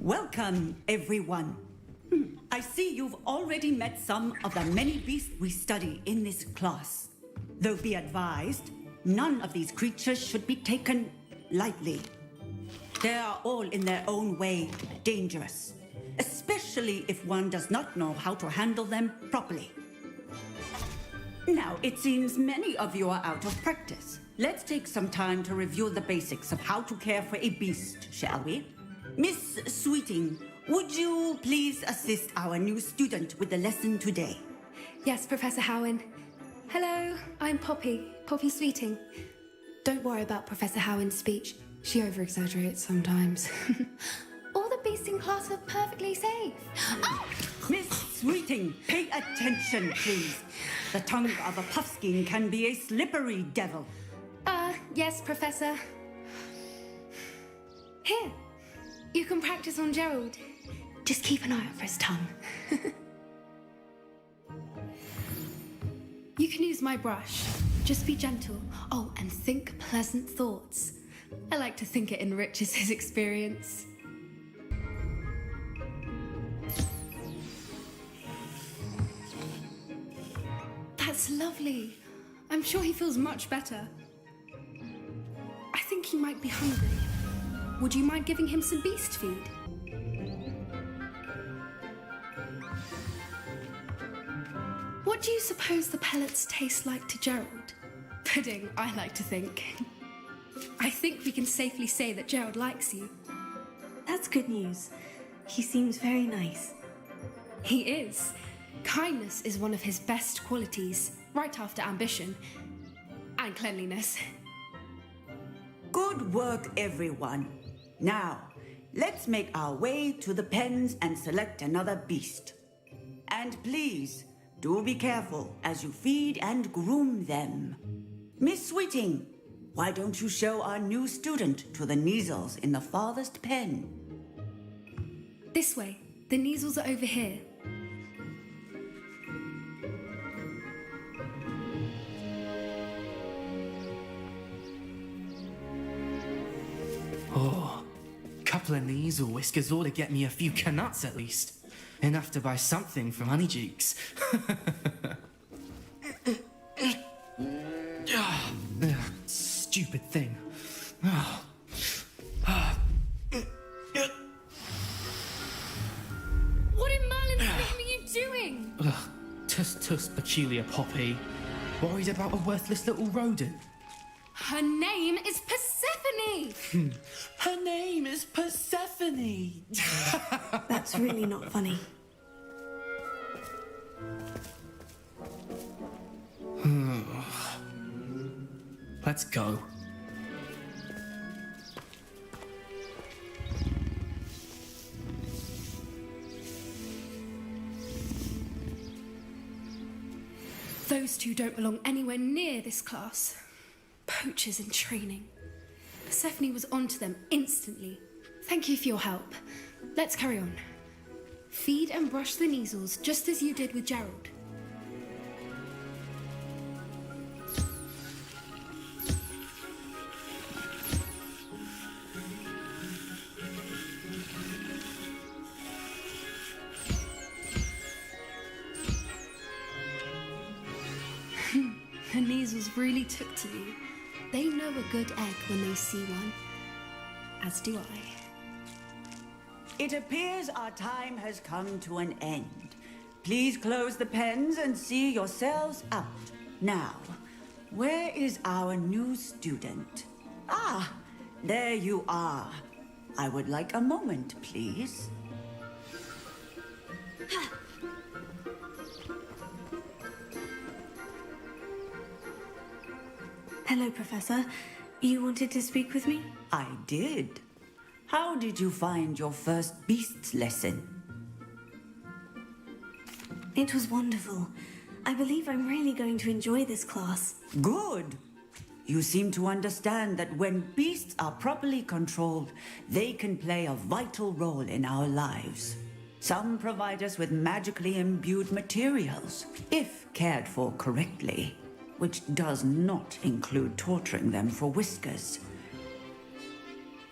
Welcome, everyone. I see you've already met some of the many beasts we study in this class. Though be advised, none of these creatures should be taken lightly. They are all in their own way dangerous, especially if one does not know how to handle them properly. Now, it seems many of you are out of practice. Let's take some time to review the basics of how to care for a beast, shall we? Miss Sweeting, would you please assist our new student with the lesson today? Yes, Professor Howen. Hello, I'm Poppy Sweeting. Don't worry about Professor Howen's speech. She over-exaggerates sometimes. All the beasts in class are perfectly safe. Oh! Miss Sweeting, pay attention, please. The tongue of a puffskein can be a slippery devil. Yes, Professor. Here, you can practice on Gerald. Just keep an eye out for his tongue. You can use my brush. Just be gentle. Oh, and think pleasant thoughts. I like to think it enriches his experience. That's lovely. I'm sure he feels much better. I think he might be hungry. Would you mind giving him some beast food? What do you suppose the pellets taste like to Gerald? Pudding, I like to think. I think we can safely say that Gerald likes you. That's good news. He seems very nice. He is. Kindness is one of his best qualities, right after ambition and cleanliness. Good work, everyone. Now, let's make our way to the pens and select another beast. And please, do be careful as you feed and groom them. Miss Sweeting, why don't you show our new student to the Neasels in the farthest pen? This way. The Neasels are over here. Oh, couple of Neasel whiskers ought to get me a few canuts at least. Enough to buy something from Honeydukes. Stupid thing. What in Merlin's name are you doing? Tuss, peculiar Poppy. Worried about a worthless little rodent. Her name is Persephone! Her name is Persephone! That's really not funny. Let's go. Those two don't belong anywhere near this class. Poachers in training. Persephone was onto them instantly. Thank you for your help. Let's carry on. Feed and brush the Neasels just as you did with Gerald. The Neasels really took to you. They know a good egg when they see one. As do I. It appears our time has come to an end. Please close the pens and see yourselves out. Now, where is our new student? Ah, there you are. I would like a moment, please. Hello, Professor. You wanted to speak with me? I did. How did you find your first beasts lesson? It was wonderful. I believe I'm really going to enjoy this class. Good. You seem to understand that when beasts are properly controlled, they can play a vital role in our lives. Some provide us with magically imbued materials, if cared for correctly, which does not include torturing them for whiskers.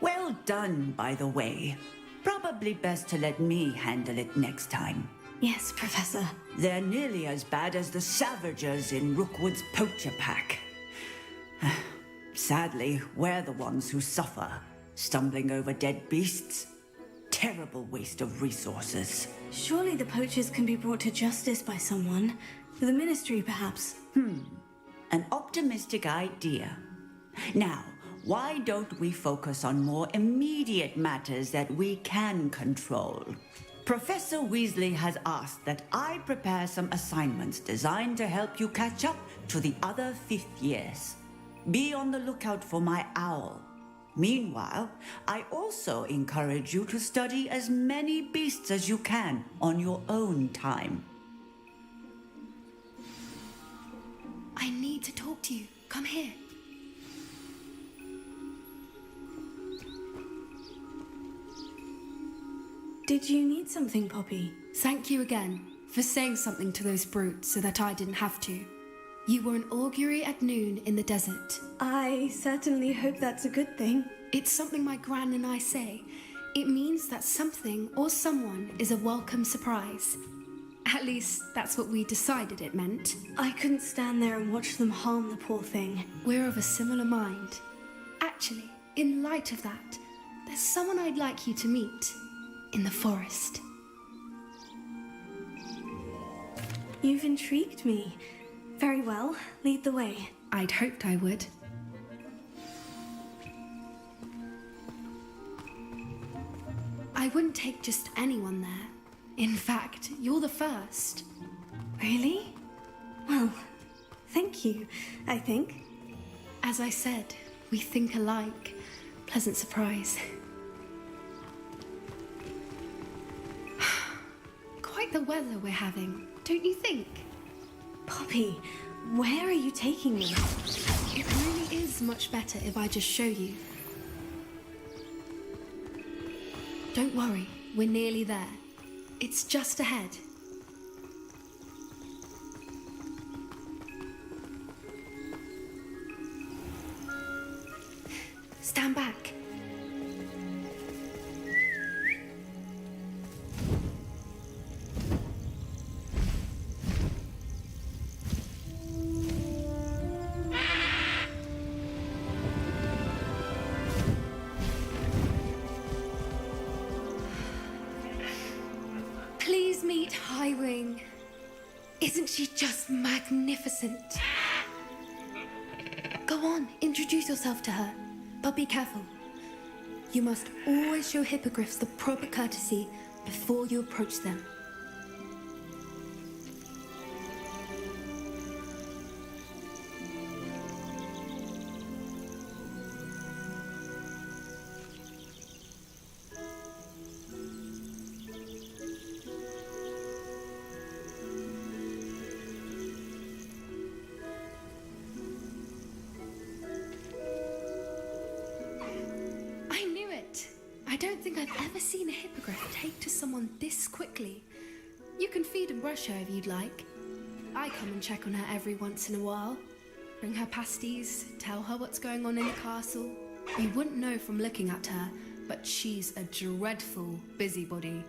Well done, by the way. Probably best to let me handle it next time. Yes, Professor. They're nearly as bad as the Savagers in Rookwood's poacher pack. Sadly, we're the ones who suffer, stumbling over dead beasts. Terrible waste of resources. Surely the poachers can be brought to justice by someone. The Ministry, perhaps. An optimistic idea. Now, why don't we focus on more immediate matters that we can control? Professor Weasley has asked that I prepare some assignments designed to help you catch up to the other fifth years. Be on the lookout for my owl. Meanwhile, I also encourage you to study as many beasts as you can on your own time. I need to talk to you. Come here. Did you need something, Poppy? Thank you again for saying something to those brutes so that I didn't have to. You were an augury at noon in the desert. I certainly hope that's a good thing. It's something my gran and I say. It means that something or someone is a welcome surprise. At least, that's what we decided it meant. I couldn't stand there and watch them harm the poor thing. We're of a similar mind. Actually, in light of that, there's someone I'd like you to meet. In the forest. You've intrigued me. Very well, lead the way. I'd hoped I would. I wouldn't take just anyone there. In fact, you're the first. Really? Well, thank you, I think. As I said, we think alike. Pleasant surprise. Quite the weather we're having, don't you think? Poppy, where are you taking me? It really is much better if I just show you. Don't worry, we're nearly there. It's just ahead. Stand back. Please meet Highwing. Isn't she just magnificent? Go on, introduce yourself to her. But be careful. You must always show hippogriffs the proper courtesy before you approach them. I don't think I've ever seen a hippogriff take to someone this quickly. You can feed and brush her if you'd like. I come and check on her every once in a while. Bring her pasties, tell her what's going on in the castle. You wouldn't know from looking at her, but she's a dreadful busybody.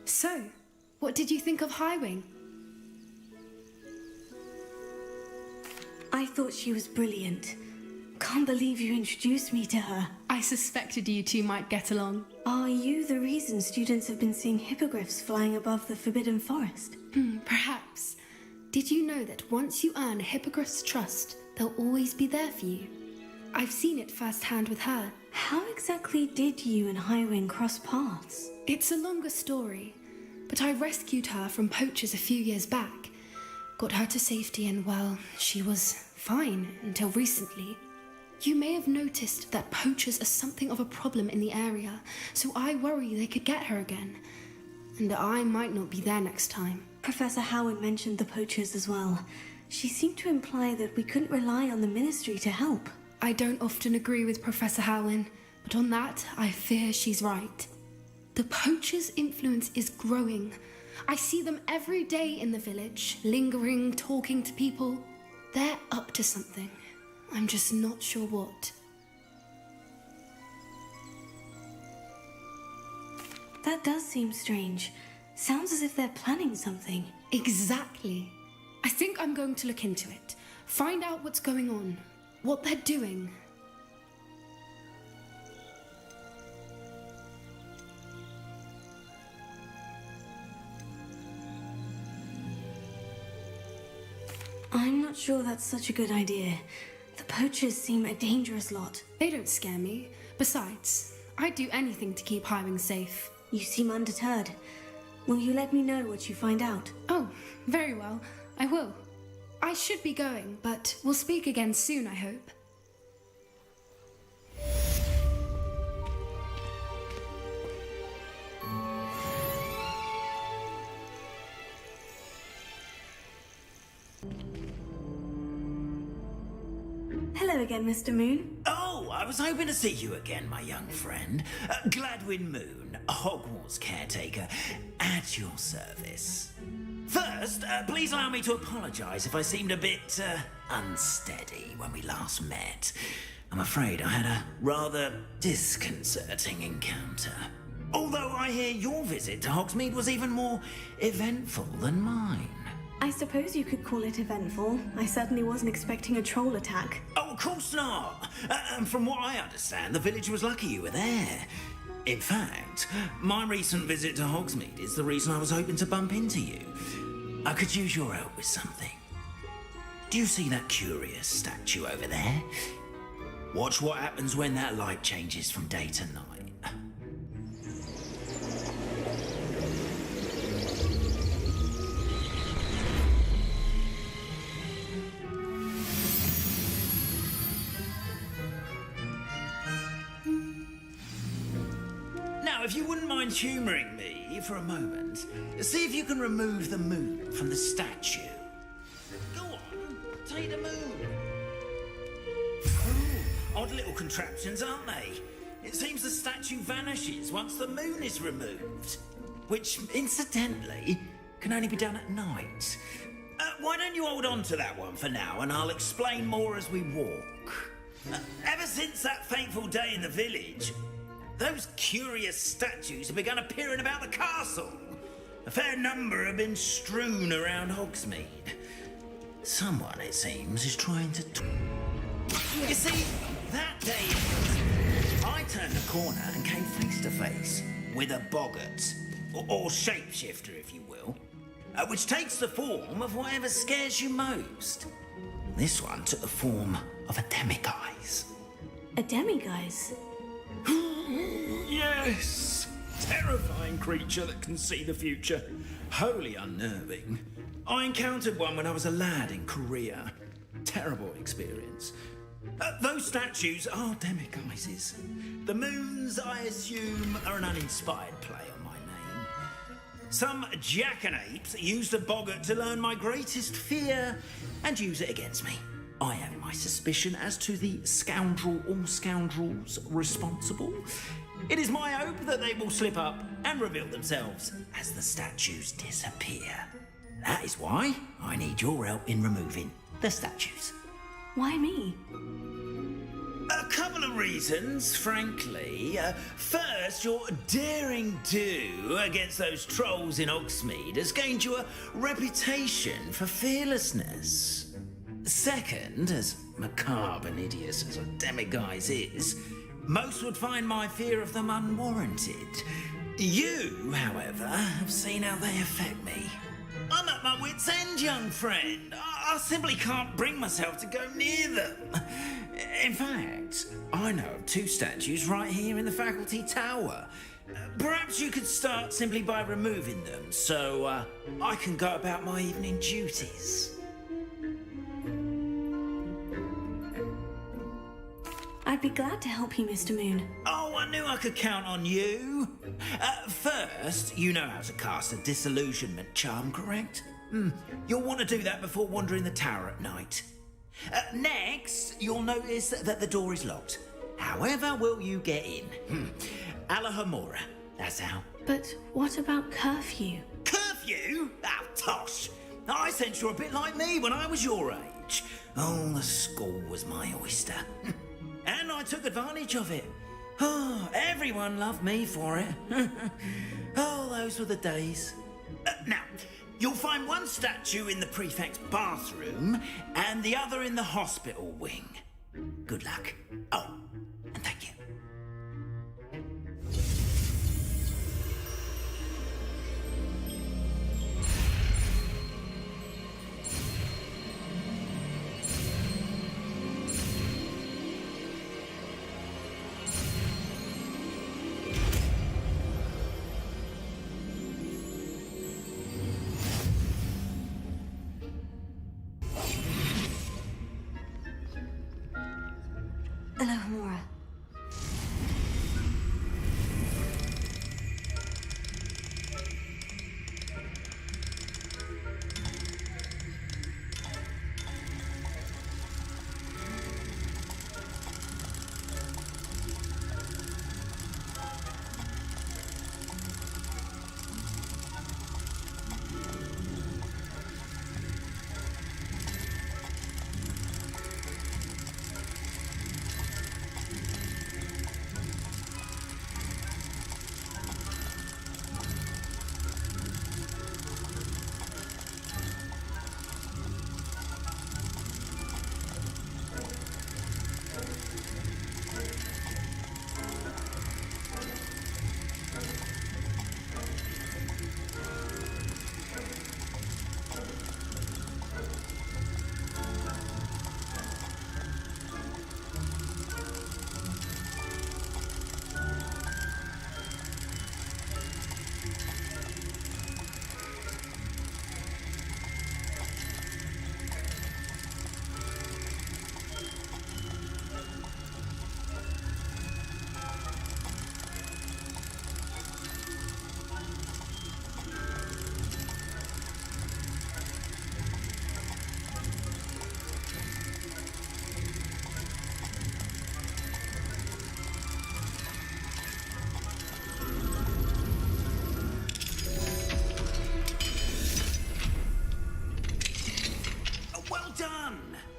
So, what did you think of Highwing? I thought she was brilliant. Can't believe you introduced me to her. I suspected you two might get along. Are you the reason students have been seeing hippogriffs flying above the Forbidden Forest? Perhaps. Did you know that once you earn a hippogriff's trust, they'll always be there for you? I've seen it firsthand with her. How exactly did you and Highwing cross paths? It's a longer story, but I rescued her from poachers a few years back. got her to safety, and well, she was fine until recently. You may have noticed that poachers are something of a problem in the area, so I worry they could get her again. And I might not be there next time. Professor Howard mentioned the poachers as well. She seemed to imply that we couldn't rely on the Ministry to help. I don't often agree with Professor Howland, but on that, I fear she's right. The poachers' influence is growing. I see them every day in the village, lingering, talking to people. They're up to something. I'm just not sure what. That does seem strange. Sounds as if they're planning something. Exactly. I think I'm going to look into it. Find out what's going on. What they're doing. I'm not sure that's such a good idea. The poachers seem a dangerous lot. They don't scare me. Besides, I'd do anything to keep Highwing safe. You seem undeterred. Will you let me know what you find out? Oh, very well. I will. I should be going, but we'll speak again soon, I hope. Hello again, Mr. Moon. Oh, I was hoping to see you again, my young friend. Gladwin Moon, Hogwarts caretaker, at your service. First, please allow me to apologise if I seemed a bit unsteady when we last met. I'm afraid I had a rather disconcerting encounter. Although I hear your visit to Hogsmeade was even more eventful than mine. I suppose you could call it eventful. I certainly wasn't expecting a troll attack. Oh, of course not. And from what I understand, the village was lucky you were there. In fact, my recent visit to Hogsmeade is the reason I was hoping to bump into you. I could use your help with something. Do you see that curious statue over there? Watch what happens when that light changes from day to night. Now, if you wouldn't mind humouring me for a moment, see if you can remove the moon from the statue. Go on, take the moon. Oh, odd little contraptions, aren't they? It seems the statue vanishes once the moon is removed, which, incidentally, can only be done at night. Why don't you hold on to that one for now, and I'll explain more as we walk. Ever since that fateful day in the village, those curious statues have begun appearing about the castle. A fair number have been strewn around Hogsmeade. Someone, it seems, is trying to... You see, that day I turned a corner and came face to face with a boggart, or shapeshifter, if you will, which takes the form of whatever scares you most. This one took the form of a demiguise. A demiguise? Yes! Terrifying creature that can see the future. Wholly unnerving. I encountered one when I was a lad in Korea. Terrible experience. Those statues are demiguises. The moons, I assume, are an uninspired play on my name. Some jackanapes used a boggart to learn my greatest fear and use it against me. I have my suspicion as to the scoundrel or scoundrels responsible. It is my hope that they will slip up and reveal themselves as the statues disappear. That is why I need your help in removing the statues. Why me? A couple of reasons, frankly. First, your daring do against those trolls in Hogsmeade has gained you a reputation for fearlessness. Second, as macabre and hideous as a demiguise is, most would find my fear of them unwarranted. You, however, have seen how they affect me. I'm at my wit's end, young friend. I simply can't bring myself to go near them. In fact, I know of 2 statues right here in the faculty tower. Perhaps you could start simply by removing them, so I can go about my evening duties. I'd be glad to help you, Mr. Moon. Oh, I knew I could count on you. First, you know how to cast a disillusionment charm, correct? You'll want to do that before wandering the tower at night. Next, you'll notice that the door is locked. However will you get in? Alahomora, that's how. But what about curfew? Curfew? Ah, tosh. I sense you're a bit like me when I was your age. Oh, the school was my oyster. And I took advantage of it. Oh, everyone loved me for it. Oh, those were the days. Now, you'll find one statue in the prefect's bathroom and the other in the hospital wing. Good luck. Oh, and thank you. Alahomora.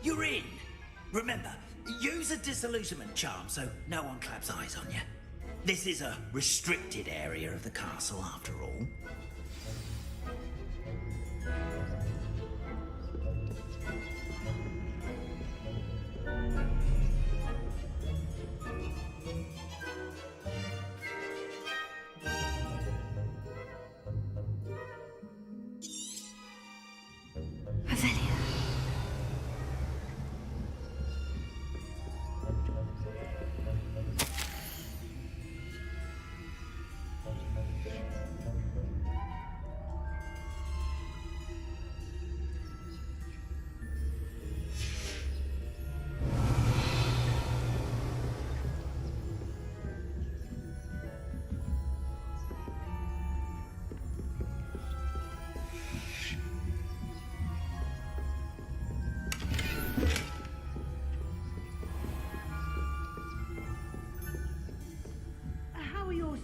You're in. Remember, use a disillusionment charm so no one claps eyes on you. This is a restricted area of the castle, after all.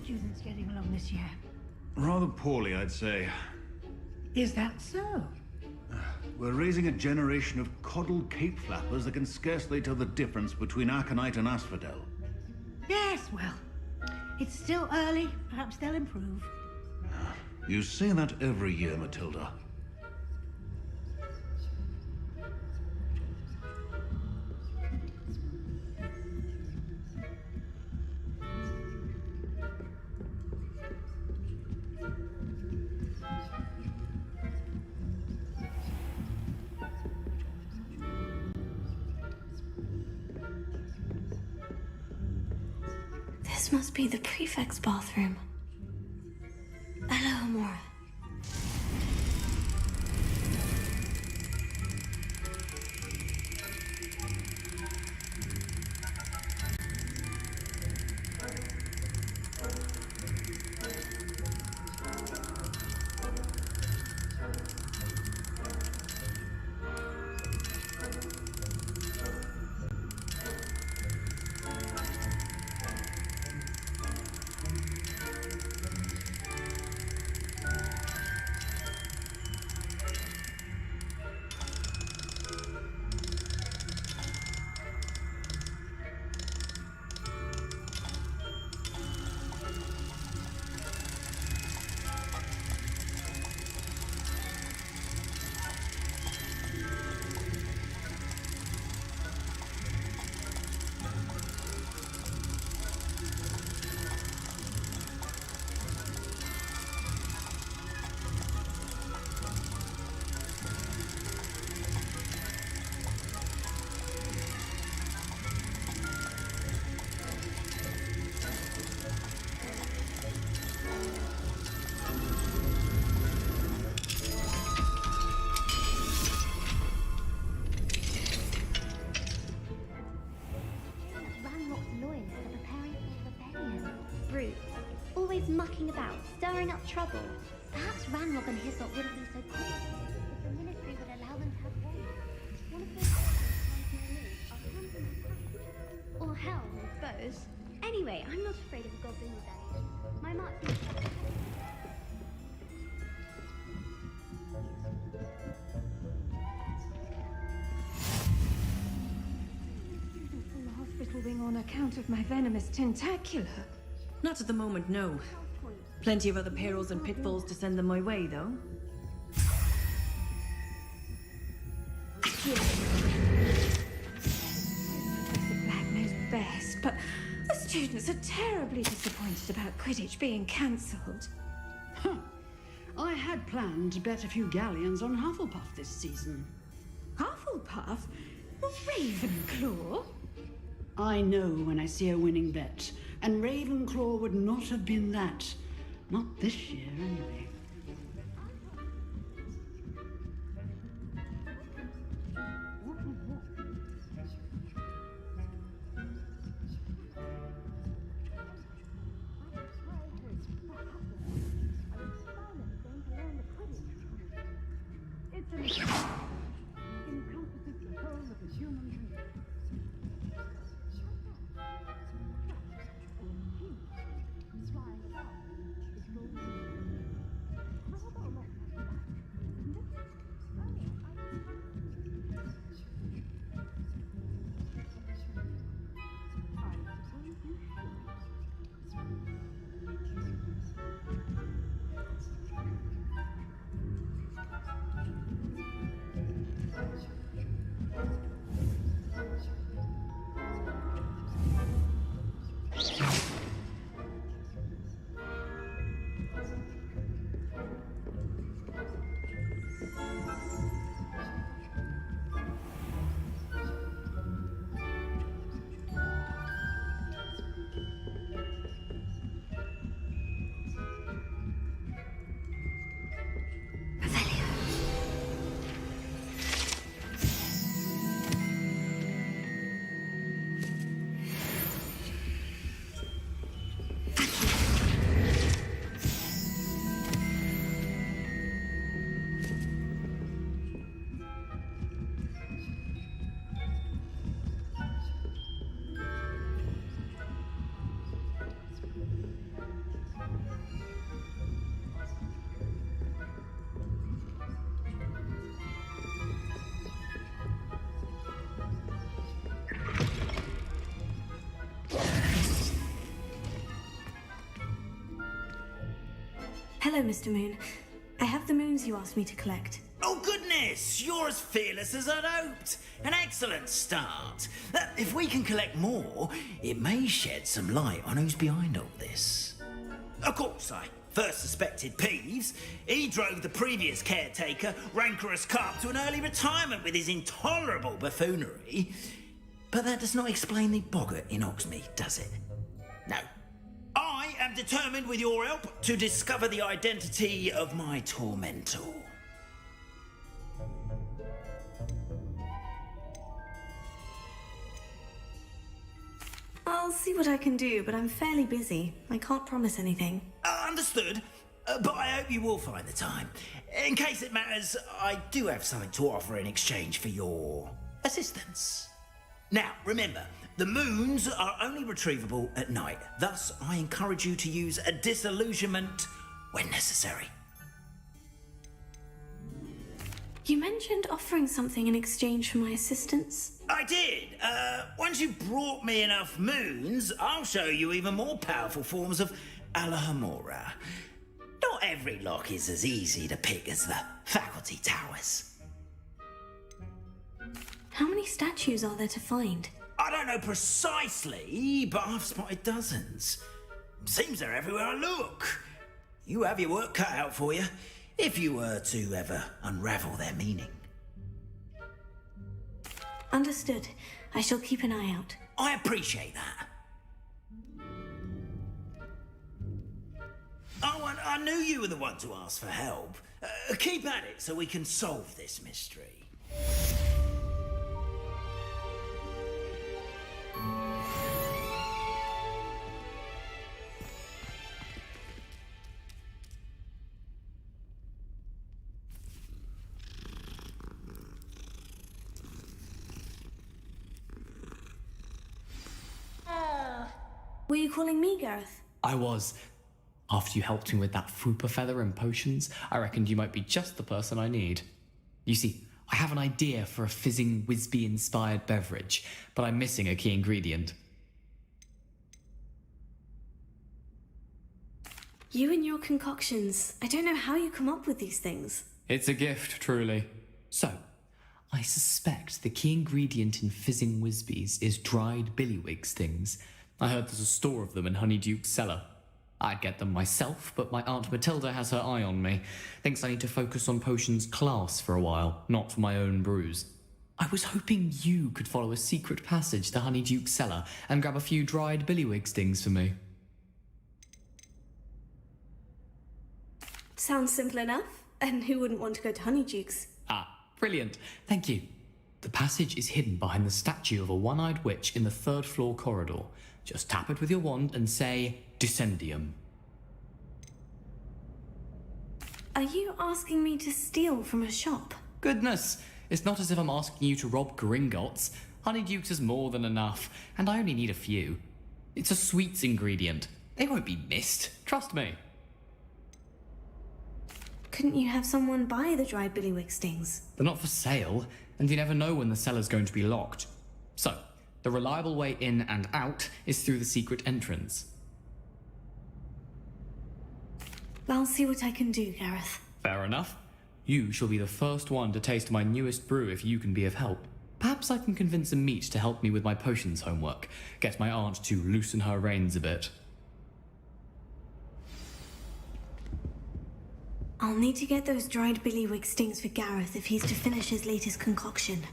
Students getting along this year? Rather poorly, I'd say. Is that so? We're raising a generation of coddled cape flappers that can scarcely tell the difference between aconite and asphodel. Yes, well, it's still early. Perhaps they'll improve. You say that every year, Matilda. This must be the prefect's bathroom. Hello, Amora. Mucking about, stirring up trouble. Perhaps Ranrock and Hyssop wouldn't be so cool if the Ministry would allow them to have one of those or hell, I suppose. Anyway, I'm not afraid of a goblin with that. My mark seems from the hospital wing on account of my venomous tentacular. Not at the moment, no. Plenty of other perils and pitfalls to send them my way, though. Professor Black knows best, but the students are terribly disappointed about Quidditch being cancelled. Huh. I had planned to bet a few galleons on Hufflepuff this season. Hufflepuff? Ravenclaw? I know when I see a winning bet, and Ravenclaw would not have been that. Not this year, anyway. Encompasses the whole of the human race. Hello, Mr. Moon. I have the moons you asked me to collect. Oh, goodness! You're as fearless as I'd hoped. An excellent start. If we can collect more, it may shed some light on who's behind all this. Of course, I first suspected Peeves. He drove the previous caretaker, Rancorous Carp, to an early retirement with his intolerable buffoonery. But that does not explain the boggart in Hogsmeade, does it? No, determined with your help to discover the identity of my tormentor. I'll see what I can do, but I'm fairly busy. I can't promise anything. Understood, but I hope you will find the time. In case it matters, I do have something to offer in exchange for your assistance. Now, remember, the moons are only retrievable at night. Thus, I encourage you to use a disillusionment when necessary. You mentioned offering something in exchange for my assistance. I did. Once you've brought me enough moons, I'll show you even more powerful forms of Alohomora. Not every lock is as easy to pick as the faculty towers. How many statues are there to find? I don't know precisely, but I've spotted dozens. Seems they're everywhere I look. You have your work cut out for you, if you were to ever unravel their meaning. Understood. I shall keep an eye out. I appreciate that. Oh, and I knew you were the one to ask for help. Keep at it so we can solve this mystery. Were you calling me, Gareth? I was. After you helped me with that Fupa feather and potions, I reckoned you might be just the person I need. You see, I have an idea for a fizzing Wisby-inspired beverage, but I'm missing a key ingredient. You and your concoctions. I don't know how you come up with these things. It's a gift, truly. So, I suspect the key ingredient in fizzing Wisbies is dried billywig stings. I heard there's a store of them in Honeyduke's cellar. I'd get them myself, but my Aunt Matilda has her eye on me. Thinks I need to focus on potions class for a while, not for my own brews. I was hoping you could follow a secret passage to Honeyduke's cellar and grab a few dried billywig stings for me. Sounds simple enough. And who wouldn't want to go to Honeyduke's? Ah, brilliant. Thank you. The passage is hidden behind the statue of a one-eyed witch in the third-floor corridor. Just tap it with your wand and say, Descendium. Are you asking me to steal from a shop? Goodness, it's not as if I'm asking you to rob Gringotts. Honeyduke's is more than enough, and I only need a few. It's a sweets ingredient. They won't be missed, trust me. Couldn't you have someone buy the dried billywig stings? They're not for sale, and you never know when the cellar's going to be locked. So, the reliable way in and out is through the secret entrance. I'll see what I can do, Gareth. Fair enough. You shall be the first one to taste my newest brew if you can be of help. Perhaps I can convince a meat to help me with my potions homework. Get my aunt to loosen her reins a bit. I'll need to get those dried billywig stings for Gareth if he's to finish his latest concoction.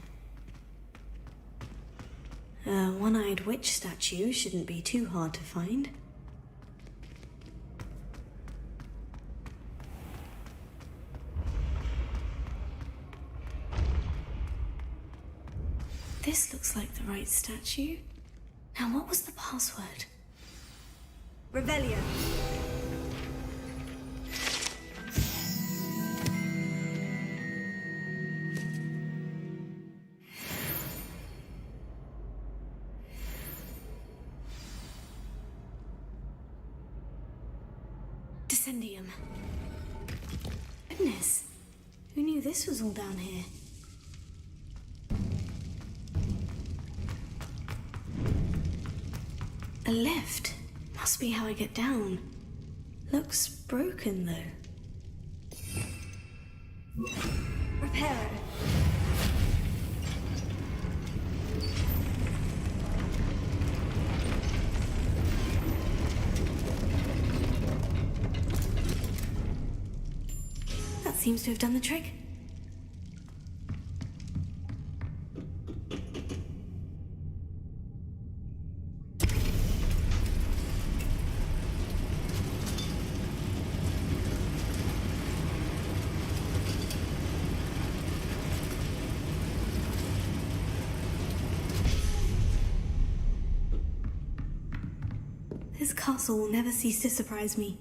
A one-eyed witch statue shouldn't be too hard to find. This looks like the right statue. Now, what was the password? Revelio. Descendium. Goodness, who knew this was all down here? A lift. Must be how I get down. Looks broken, though. Repair it. That seems to have done the trick. This castle will never cease to surprise me.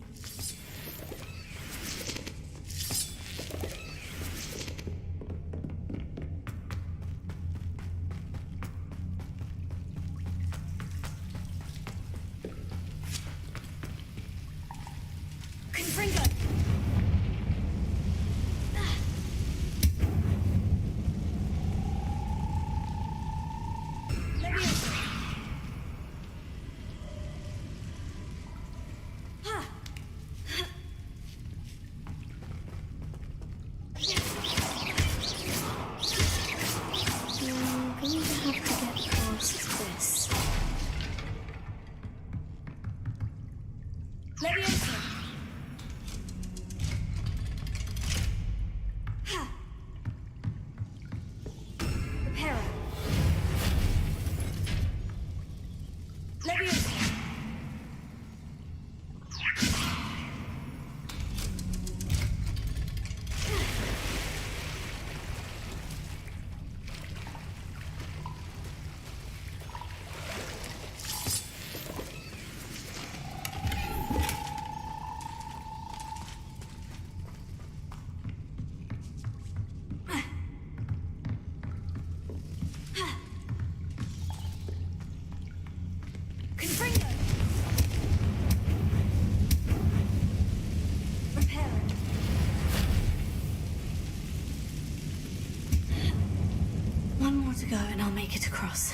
One more to go and I'll make it across.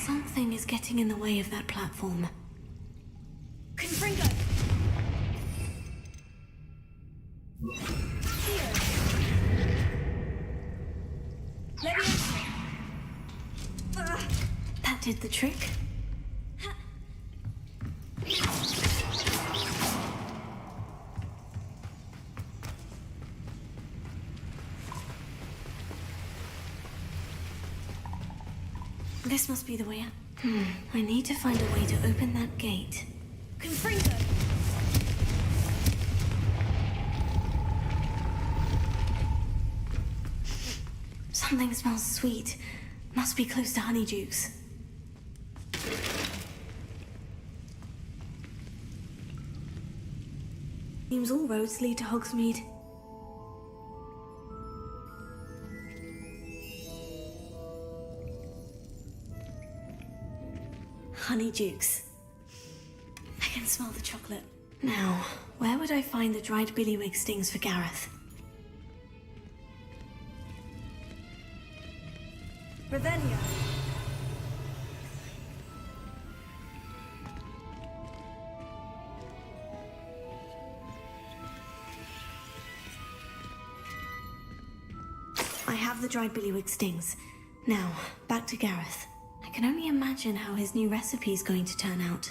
Something is getting in the way of that platform. Confringo! That did the trick. This must be the way out. I need to find a way to open that gate. Confringo! Something smells sweet. Must be close to Honeydukes. Seems all roads lead to Hogsmeade. Honeydukes. I can smell the chocolate. Now, where would I find the dried billywig stings for Gareth? Ravenia. I have the dried billywig stings. Now, back to Gareth. I can only imagine how his new recipe is going to turn out.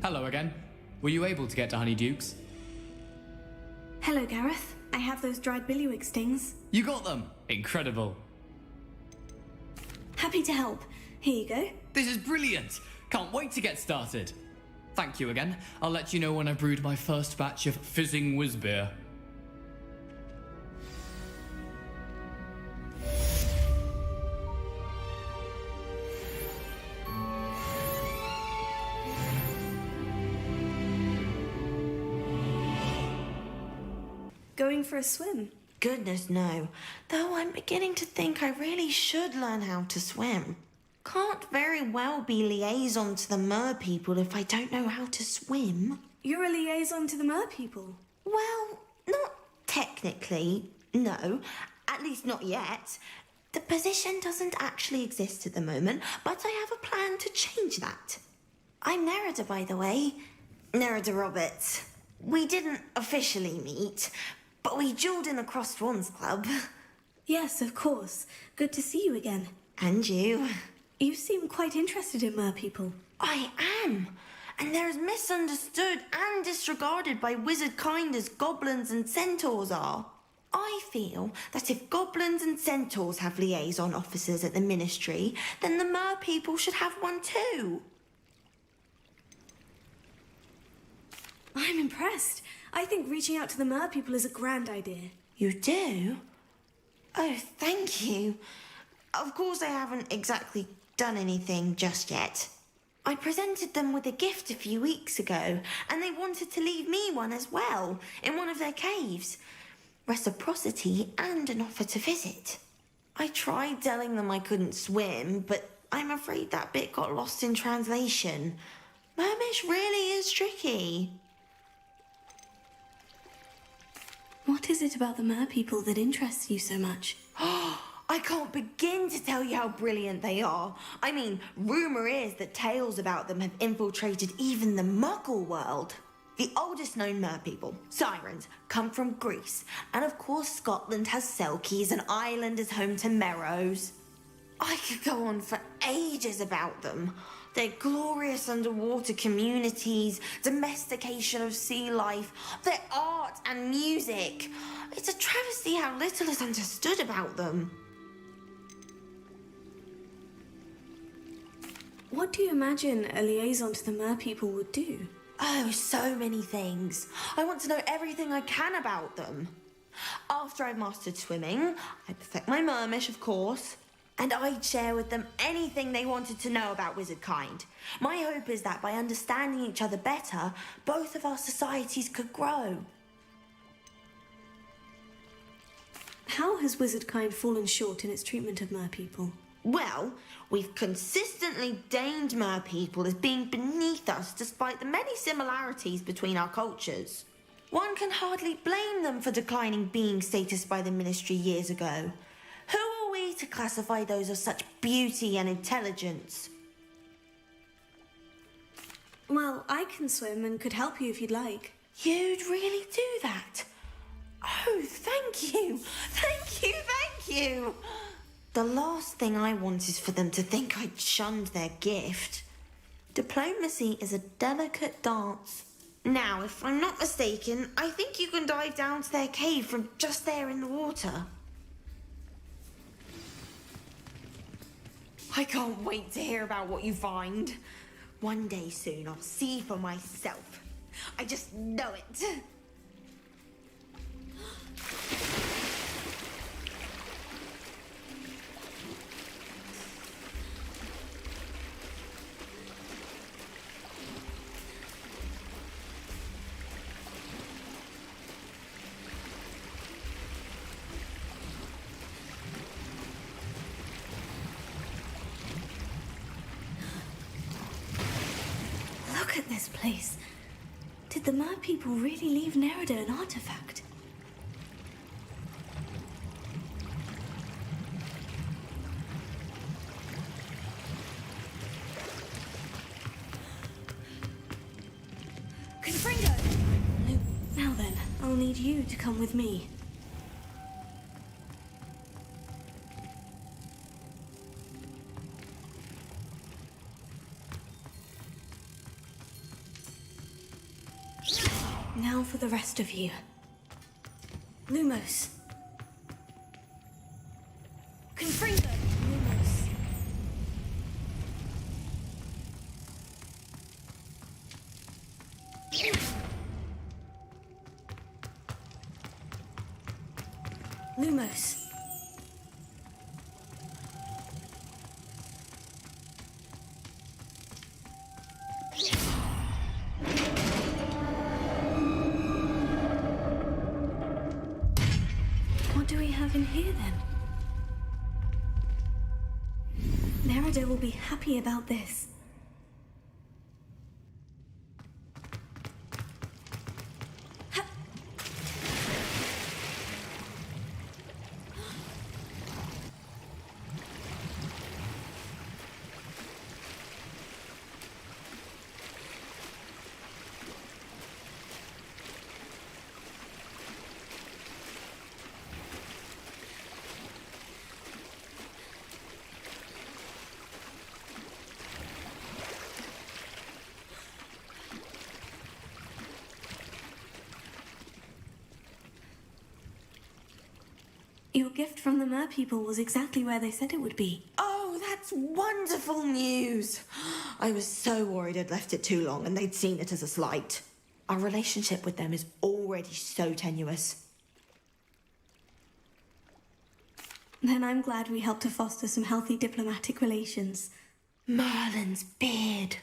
Hello again. Were you able to get to Honeydukes? Hello, Gareth. I have those dried billywig stings. You got them! Incredible. Happy to help. Here you go. This is brilliant! Can't wait to get started. Thank you again. I'll let you know when I brewed my first batch of fizzing whizbeer. Going for a swim? Goodness, no. Though I'm beginning to think I really should learn how to swim. Can't very well be liaison to the mer people if I don't know how to swim. You're a liaison to the mer people? Well, not technically, no. At least not yet. The position doesn't actually exist at the moment, but I have a plan to change that. I'm Nerida, by the way. Nerida Roberts. We didn't officially meet, but we duelled in the Crossed Swans Club. Yes, of course. Good to see you again. And you. You seem quite interested in mer people. I am. And they're as misunderstood and disregarded by wizard kind as goblins and centaurs are. I feel that if goblins and centaurs have liaison officers at the ministry, then the mer people should have one too. I'm impressed. I think reaching out to the mer people is a grand idea. You do? Oh, thank you. Of course I haven't exactly done anything just yet. I presented them with a gift a few weeks ago, and they wanted to leave me one as well, in one of their caves. Reciprocity and an offer to visit. I tried telling them I couldn't swim, but I'm afraid that bit got lost in translation. Mermish really is tricky. What is it about the mer people that interests you so much? I can't begin to tell you how brilliant they are. I mean, rumour is that tales about them have infiltrated even the Muggle world. The oldest known mer people, sirens, come from Greece. And of course Scotland has Selkies and Ireland is home to Merrows. I could go on for ages about them. Their glorious underwater communities, domestication of sea life, their art and music. It's a travesty how little is understood about them. What do you imagine a liaison to the mer people would do? Oh, so many things. I want to know everything I can about them. After I've mastered swimming, I'd perfect my mermish, of course. And I'd share with them anything they wanted to know about wizard kind. My hope is that by understanding each other better, both of our societies could grow. How has wizard kind fallen short in its treatment of mer people? Well, we've consistently deemed mer people as being beneath us despite the many similarities between our cultures. One can hardly blame them for declining being status by the ministry years ago. Who are we to classify those of such beauty and intelligence? Well, I can swim and could help you if you'd like. You'd really do that? Oh, thank you! Thank you, thank you! The last thing I want is for them to think I'd shunned their gift. Diplomacy is a delicate dance. Now, if I'm not mistaken, I think you can dive down to their cave from just there in the water. I can't wait to hear about what you find. One day soon I'll see for myself. I just know it. Look at this place. Did the mer people really leave Nerida an artifact? Confringo! Now then, I'll need you to come with me. Now for the rest of you. Lumos. Confringo. Lumos. Lumos. What do we have in here then? Merida will be happy about this. Your gift from the Mer people was exactly where they said it would be. Oh, that's wonderful news. I was so worried I'd left it too long and they'd seen it as a slight. Our relationship with them is already so tenuous. Then I'm glad we helped to foster some healthy diplomatic relations. Merlin's beard.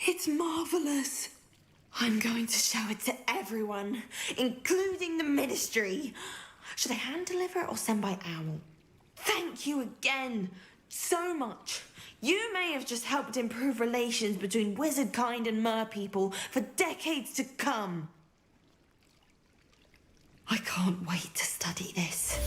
It's marvellous. I'm going to show it to everyone, including the Ministry. Should I hand deliver it or send by owl? Thank you again so much. You may have just helped improve relations between wizard kind and mer people for decades to come. I can't wait to study this.